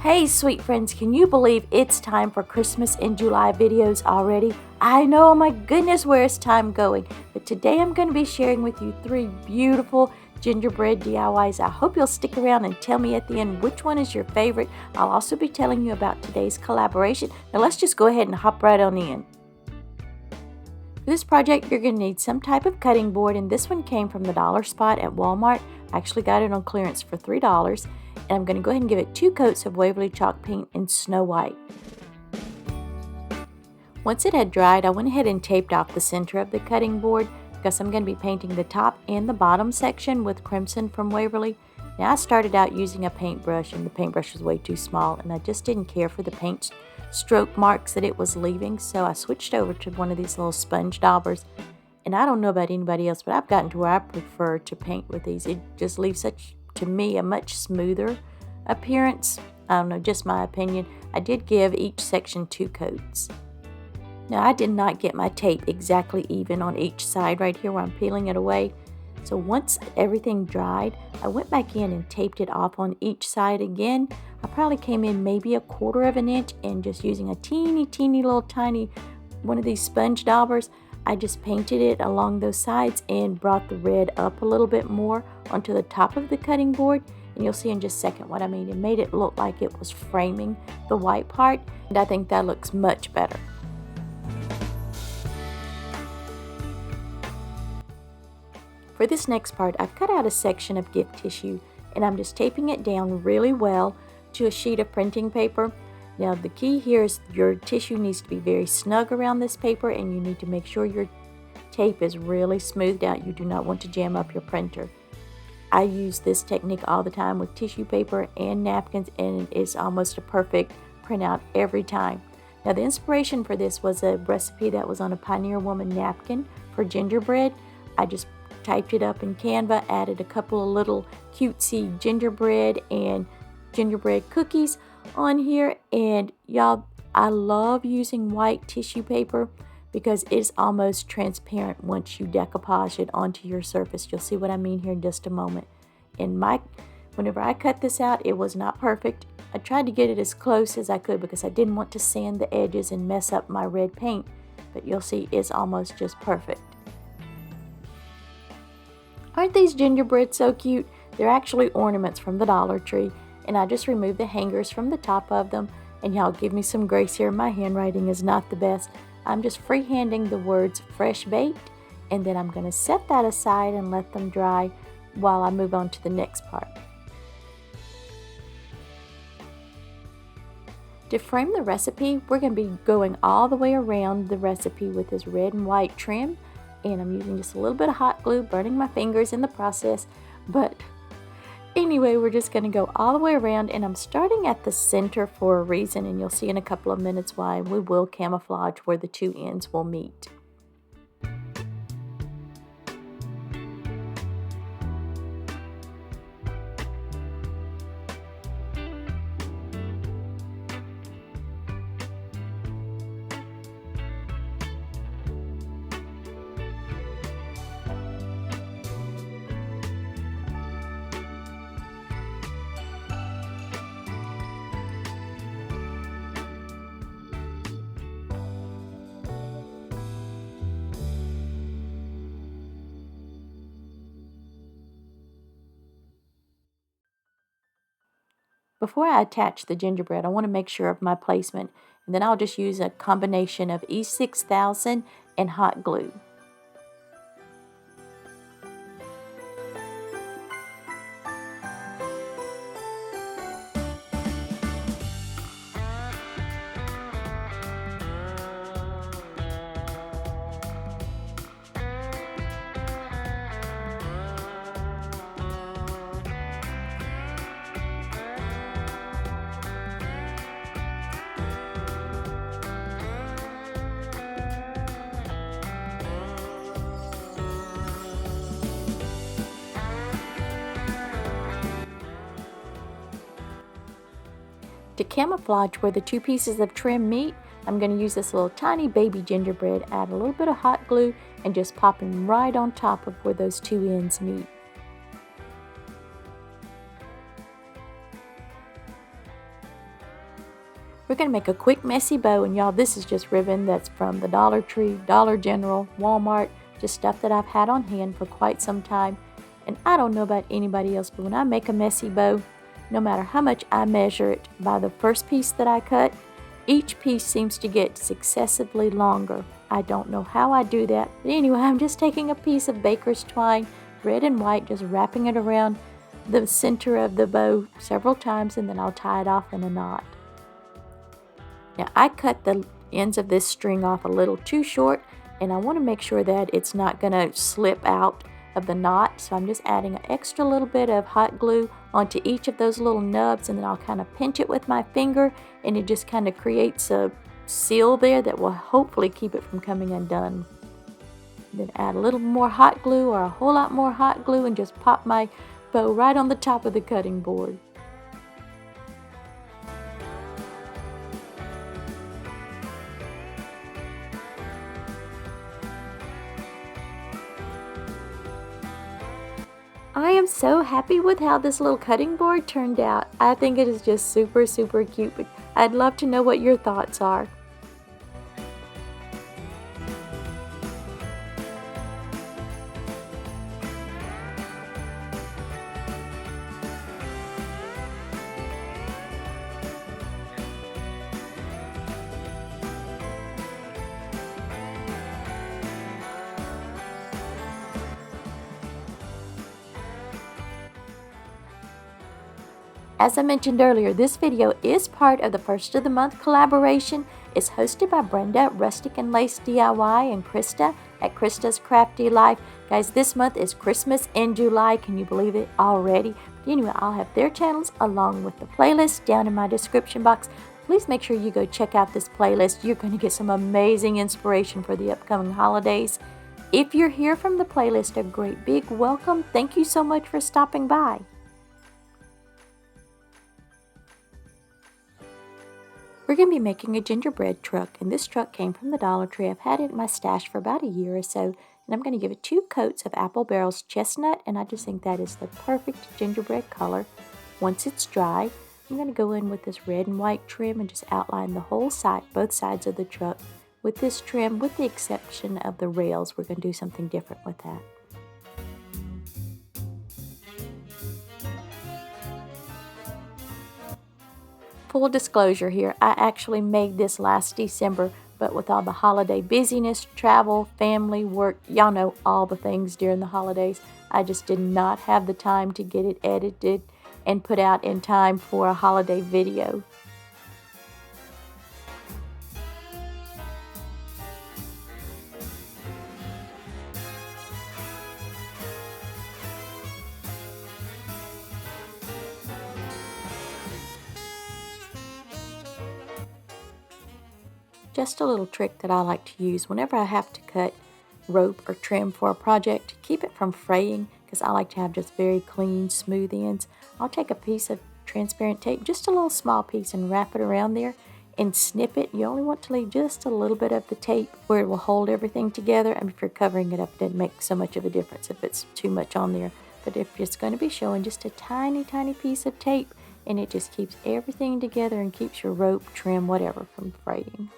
Hey sweet friends, can you believe it's time for Christmas in July videos already? I know, my goodness, where's time going? But today I'm going to be sharing with you 3 beautiful gingerbread DIYs. I hope you'll stick around and tell me at the end which one is your favorite. I'll also be telling you about today's collaboration. Now let's just go ahead and hop right on in. For this project, you're going to need some type of cutting board, and this one came from the dollar spot at Walmart. I actually got it on clearance for $3, and I'm going to go ahead and give it 2 coats of Waverly Chalk Paint in Snow White. Once it had dried, I went ahead and taped off the center of the cutting board because I'm going to be painting the top and the bottom section with crimson from Waverly. Now I started out using a paintbrush, and the paintbrush was way too small, and I just didn't care for the paint stroke marks that it was leaving, so I switched over to one of these little sponge daubers. And I don't know about anybody else, but I've gotten to where I prefer to paint with these. It just leaves to me a much smoother appearance. I don't know, just my opinion. I did give each section 2 coats. Now I did not get my tape exactly even on each side right here where I'm peeling it away. So once everything dried, I went back in and taped it off on each side again. I probably came in maybe 1/4 of an inch, and just using a teeny little tiny one of these sponge daubers, I just painted it along those sides and brought the red up a little bit more onto the top of the cutting board. And you'll see in just a second what I mean. It made it look like it was framing the white part, and I think that looks much better. For this next part, I've cut out a section of gift tissue, and I'm just taping it down really well to a sheet of printing paper. Now the key here is your tissue needs to be very snug around this paper, and you need to make sure your tape is really smoothed out. You do not want to jam up your printer. I use this technique all the time with tissue paper and napkins, and it's almost a perfect printout every time. Now the inspiration for this was a recipe that was on a Pioneer Woman napkin for gingerbread. I just typed it up in Canva, added a couple of little cutesy gingerbread and gingerbread cookies on here, and y'all, I love using white tissue paper because it's almost transparent once you decoupage it onto your surface. You'll see what I mean here in just a moment. And whenever I cut this out, it was not perfect. I tried to get it as close as I could because I didn't want to sand the edges and mess up my red paint, but you'll see it's almost just perfect. Aren't these gingerbread so cute? They're actually ornaments from the Dollar Tree, and I just removed the hangers from the top of them. And y'all give me some grace here, my handwriting is not the best. I'm just freehanding the words fresh baked, and then I'm going to set that aside and let them dry while I move on to the next part. To frame the recipe, we're going to be going all the way around the recipe with this red and white trim. And I'm using just a little bit of hot glue, burning my fingers in the process. But anyway, we're just going to go all the way around, and I'm starting at the center for a reason, and you'll see in a couple of minutes why. We will camouflage where the 2 ends will meet. Before I attach the gingerbread, I want to make sure of my placement, and then I'll just use a combination of E6000 and hot glue. To camouflage where the 2 pieces of trim meet, I'm going to use this little tiny baby gingerbread, add a little bit of hot glue, and just pop them right on top of where those 2 ends meet. We're going to make a quick messy bow, and y'all, this is just ribbon that's from the Dollar Tree, Dollar General, Walmart, just stuff that I've had on hand for quite some time. And I don't know about anybody else, but when I make a messy bow, no matter how much I measure it by the first piece that I cut, each piece seems to get successively longer. I don't know how I do that, but anyway, I'm just taking a piece of baker's twine, red and white, just wrapping it around the center of the bow several times, and then I'll tie it off in a knot. Now, I cut the ends of this string off a little too short, and I want to make sure that it's not going to slip out of the knot, so I'm just adding an extra little bit of hot glue onto each of those little nubs, and then I'll kind of pinch it with my finger, and it just kind of creates a seal there that will hopefully keep it from coming undone. Then add a little more hot glue or a whole lot more hot glue and just pop my bow right on the top of the cutting board. I am so happy with how this little cutting board turned out. I think it is just super, super cute. But I'd love to know what your thoughts are. As I mentioned earlier, this video is part of the First of the Month collaboration. It's hosted by Brenda at Rustic and Lace DIY and Krista at Krista's Crafty Life. Guys, this month is Christmas in July. Can you believe it already? But anyway, I'll have their channels along with the playlist down in my description box. Please make sure you go check out this playlist. You're going to get some amazing inspiration for the upcoming holidays. If you're here from the playlist, a great big welcome. Thank you so much for stopping by. We're going to be making a gingerbread truck, and this truck came from the Dollar Tree. I've had it in my stash for about a year or so, and I'm going to give it 2 coats of Apple Barrel's chestnut, and I just think that is the perfect gingerbread color. Once it's dry, I'm going to go in with this red and white trim and just outline the whole side, both sides of the truck with this trim, with the exception of the rails. We're going to do something different with that. Full disclosure here, I actually made this last December, but with all the holiday busyness, travel, family, work, y'all know all the things during the holidays, I just did not have the time to get it edited and put out in time for a holiday video. Just a little trick that I like to use whenever I have to cut rope or trim for a project to keep it from fraying, because I like to have just very clean, smooth ends. I'll take a piece of transparent tape, just a little small piece, and wrap it around there and snip it. You only want to leave just a little bit of the tape where it will hold everything together. And if you're covering it up, it doesn't make so much of a difference if it's too much on there. But if it's going to be showing, just a tiny, tiny piece of tape, and it just keeps everything together and keeps your rope, trim, whatever from fraying.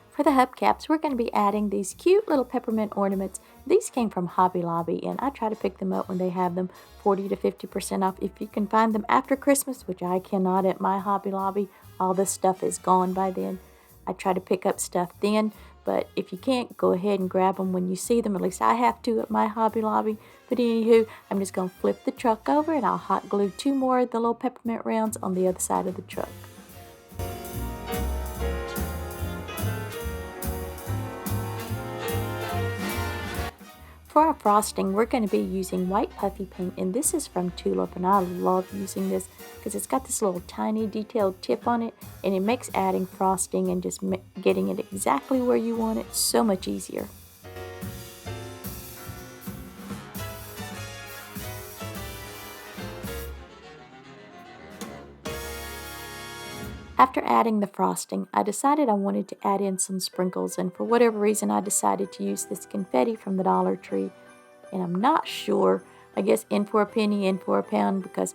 For the hubcaps, we're going to be adding these cute little peppermint ornaments. These came from Hobby Lobby, and I try to pick them up when they have them 40 to 50% off. If you can find them after Christmas, which I cannot at my Hobby Lobby, all this stuff is gone by then. I try to pick up stuff then, but if you can't, go ahead and grab them when you see them. At least I have to at my Hobby Lobby. But anywho, I'm just going to flip the truck over, and I'll hot glue 2 more of the little peppermint rounds on the other side of the truck. For our frosting, we're going to be using white puffy paint, and this is from Tulip, and I love using this because it's got this little tiny detailed tip on it, and it makes adding frosting and just getting it exactly where you want it so much easier. After adding the frosting, I decided I wanted to add in some sprinkles, and for whatever reason I decided to use this confetti from the Dollar Tree. And I'm not sure, I guess in for a penny, in for a pound, because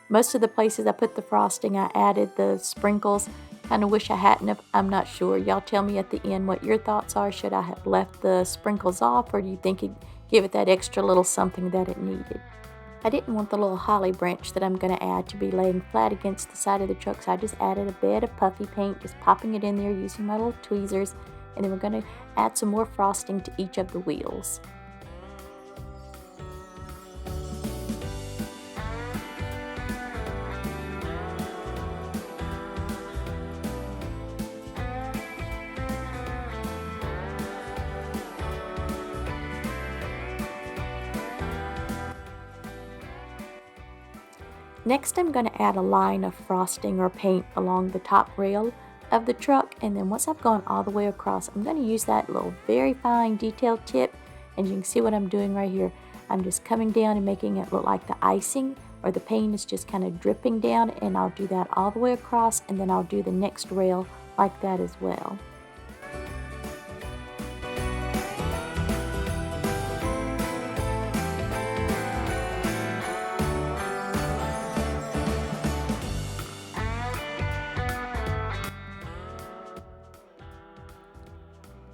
Most of the places I put the frosting, I added the sprinkles. Kind of wish I hadn't have, I'm not sure. Y'all tell me at the end what your thoughts are. Should I have left the sprinkles off, or do you think it give it that extra little something that it needed? I didn't want the little holly branch that I'm going to add to be laying flat against the side of the truck, so I just added a bed of puffy paint, just popping it in there using my little tweezers, and then we're going to add some more frosting to each of the wheels. Next, I'm going to add a line of frosting or paint along the top rail of the truck, and then once I've gone all the way across, I'm going to use that little very fine detailed tip, and you can see what I'm doing right here. I'm just coming down and making it look like the icing or the paint is just kind of dripping down, and I'll do that all the way across, and then I'll do the next rail like that as well.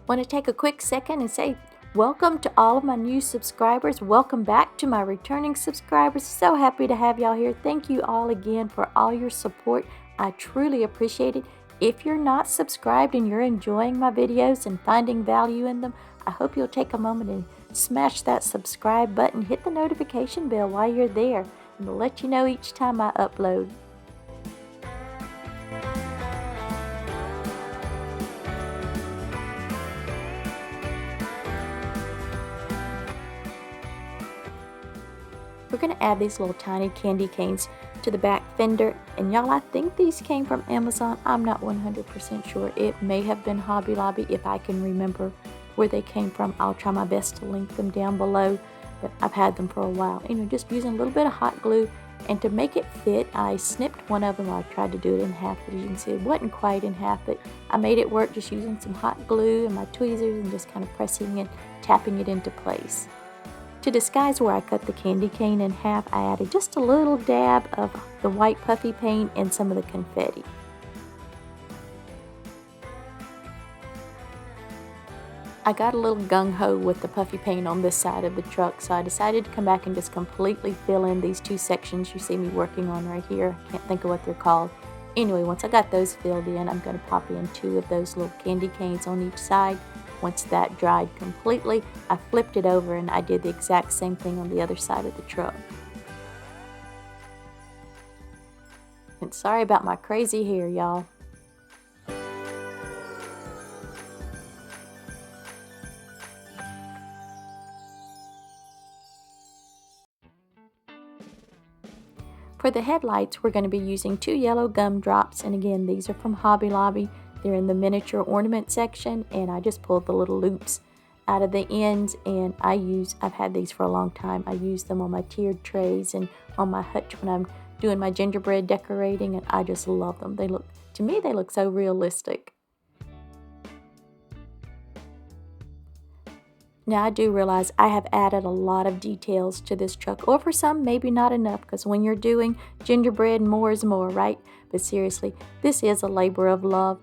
Want to take a quick second and say welcome to all of my new subscribers. Welcome back to my returning subscribers. So happy to have y'all here. Thank you all again for all your support. I truly appreciate it. If you're not subscribed and you're enjoying my videos and finding value in them, I hope you'll take a moment and smash that subscribe button. Hit the notification bell while you're there, and it'll let you know each time I upload. We're going to add these little tiny candy canes to the back fender, and y'all, I think these came from Amazon. I'm not 100% sure. It may have been Hobby Lobby. If I can remember where they came from, I'll try my best to link them down below, but I've had them for a while. Just using a little bit of hot glue, and to make it fit, I snipped one of them. I tried to do it in half, but as you can see, it wasn't quite in half, but I made it work just using some hot glue and my tweezers and just kind of pressing it, tapping it into place. To disguise where I cut the candy cane in half, I added just a little dab of the white puffy paint and some of the confetti. I got a little gung-ho with the puffy paint on this side of the truck, so I decided to come back and just completely fill in these two sections you see me working on right here. I can't think of what they're called. Anyway, once I got those filled in, I'm going to pop in 2 of those little candy canes on each side. Once that dried completely, I flipped it over and I did the exact same thing on the other side of the truck. And sorry about my crazy hair, y'all. For the headlights, we're going to be using 2 yellow gumdrops, and again, these are from Hobby Lobby. They're in the miniature ornament section, and I just pulled the little loops out of the ends, and I've had these for a long time. I use them on my tiered trays and on my hutch when I'm doing my gingerbread decorating, and I just love them. To me, they look so realistic. Now, I do realize I have added a lot of details to this truck, or for some, maybe not enough, because when you're doing gingerbread, more is more, right? But seriously, this is a labor of love.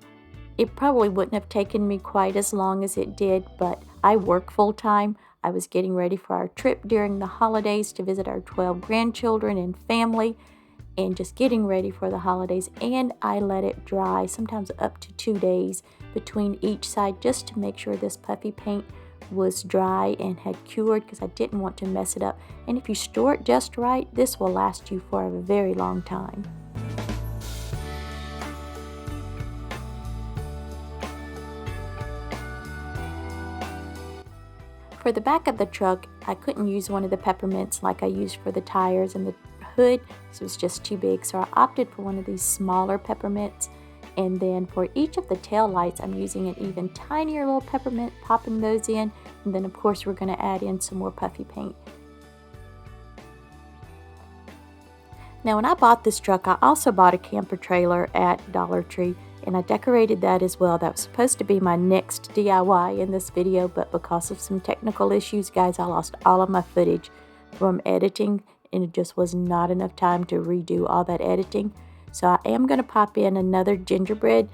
It probably wouldn't have taken me quite as long as it did, but I work full-time. I was getting ready for our trip during the holidays to visit our 12 grandchildren and family, and just getting ready for the holidays, and I let it dry, sometimes up to 2 days between each side, just to make sure this puffy paint was dry and had cured, because I didn't want to mess it up. And if you store it just right, this will last you for a very long time. For the back of the truck, I couldn't use one of the peppermints like I used for the tires and the hood, so it was just too big, so I opted for one of these smaller peppermints. And then for each of the tail lights, I'm using an even tinier little peppermint, popping those in, and then of course we're going to add in some more puffy paint. Now, when I bought this truck, I also bought a camper trailer at Dollar Tree, and I decorated that as well. That was supposed to be my next DIY in this video, but because of some technical issues, guys, I lost all of my footage from editing and it just was not enough time to redo all that editing. So I am going to pop in another gingerbread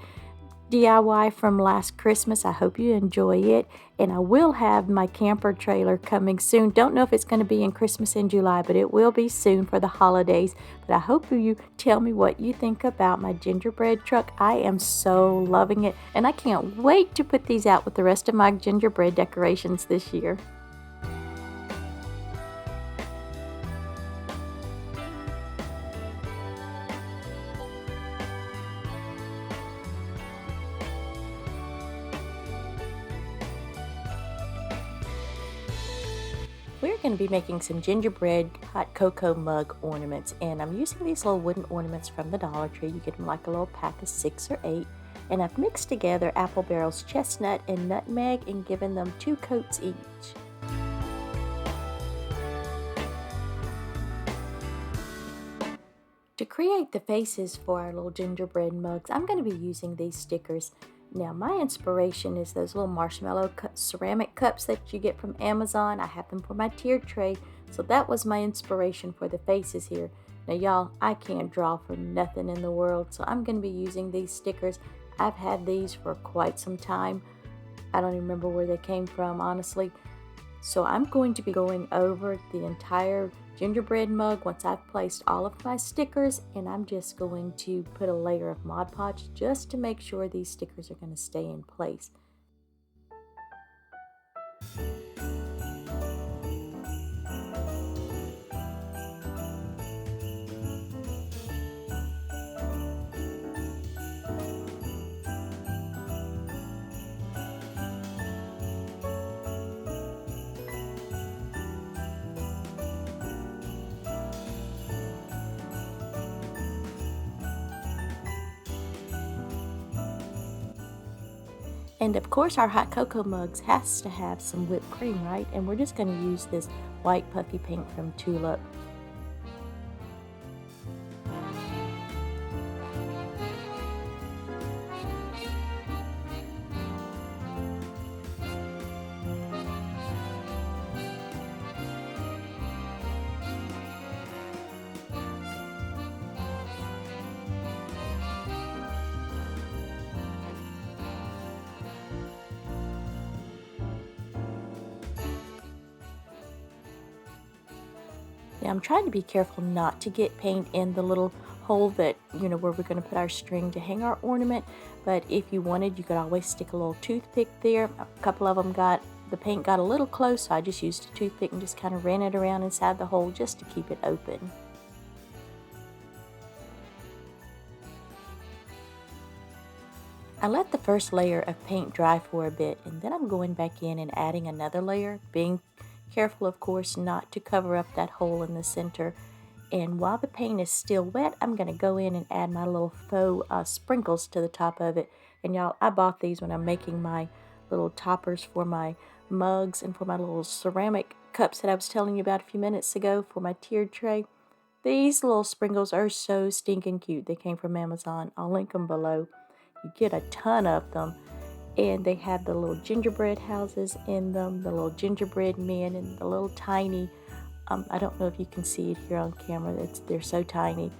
DIY from last Christmas. I hope you enjoy it, and I will have my camper trailer coming soon. Don't know if it's going to be in Christmas in July, but it will be soon for the holidays. But I hope you tell me what you think about my gingerbread truck. I am so loving it, and I can't wait to put these out with the rest of my gingerbread decorations this year. We're going to be making some gingerbread hot cocoa mug ornaments, and I'm using these little wooden ornaments from the Dollar Tree. You get them like a little pack of 6 or 8, and I've mixed together apple barrels, chestnut, and nutmeg and given them 2 coats each. To create the faces for our little gingerbread mugs, I'm going to be using these stickers. Now, my inspiration is those little marshmallow ceramic cups that you get from Amazon. I have them for my tiered tray, so that was my inspiration for the faces here. Now, y'all, I can't draw for nothing in the world, so I'm going to be using these stickers. I've had these for quite some time. I don't even remember where they came from, honestly. So I'm going to be going over the entire gingerbread mug once I've placed all of my stickers, and I'm just going to put a layer of Mod Podge just to make sure these stickers are going to stay in place. And of course our hot cocoa mugs has to have some whipped cream, right? And we're just going to use this white puffy paint from Tulip. Now I'm trying to be careful not to get paint in the little hole that, where we're going to put our string to hang our ornament. But if you wanted, you could always stick a little toothpick there. A couple of them the paint got a little close, so I just used a toothpick and just kind of ran it around inside the hole just to keep it open. I let the first layer of paint dry for a bit, and then I'm going back in and adding another layer, being careful, of course, not to cover up that hole in the center. And while the paint is still wet, I'm going to go in and add my little faux sprinkles to the top of it. And y'all, I bought these when I'm making my little toppers for my mugs and for my little ceramic cups that I was telling you about a few minutes ago for my tiered tray. These little sprinkles are so stinking cute. They came from Amazon. I'll link them below. You get a ton of them. And they have the little gingerbread houses in them, the little gingerbread men, and the little tiny, I don't know if you can see it here on camera, they're so tiny,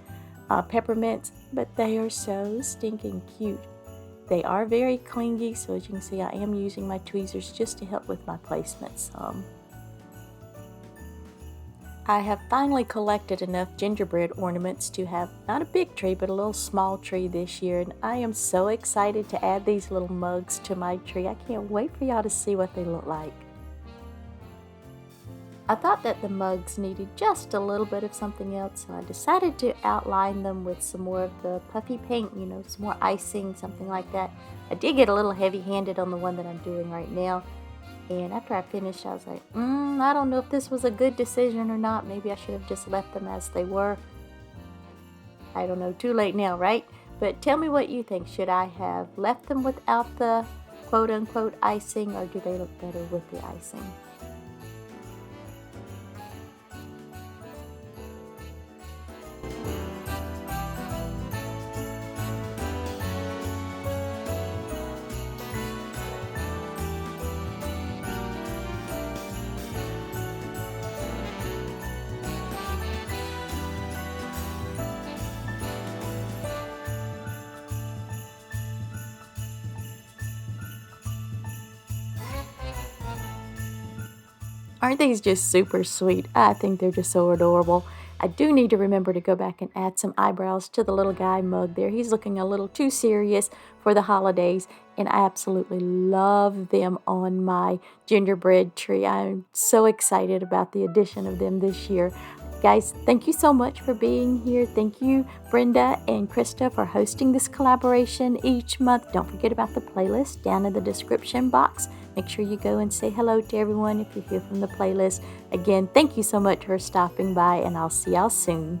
peppermints, but they are so stinking cute. They are very clingy, so as you can see, I am using my tweezers just to help with my placements. I have finally collected enough gingerbread ornaments to have not a big tree, but a little small tree this year, and I am so excited to add these little mugs to my tree. I can't wait for y'all to see what they look like. I thought that the mugs needed just a little bit of something else, so I decided to outline them with some more of the puffy paint, some more icing, something like that. I did get a little heavy-handed on the one that I'm doing right now. And after I finished, I was like, I don't know if this was a good decision or not. Maybe I should have just left them as they were. I don't know, too late now, right? But tell me what you think. Should I have left them without the quote-unquote icing, or do they look better with the icing? Aren't these just super sweet? I think they're just so adorable. I do need to remember to go back and add some eyebrows to the little guy mug there. He's looking a little too serious for the holidays, and I absolutely love them on my gingerbread tree. I'm so excited about the addition of them this year. Guys, thank you so much for being here. Thank you, Brenda and Krista, for hosting this collaboration each month. Don't forget about the playlist down in the description box. Make sure you go and say hello to everyone if you hear from the playlist. Again, thank you so much for stopping by, and I'll see y'all soon.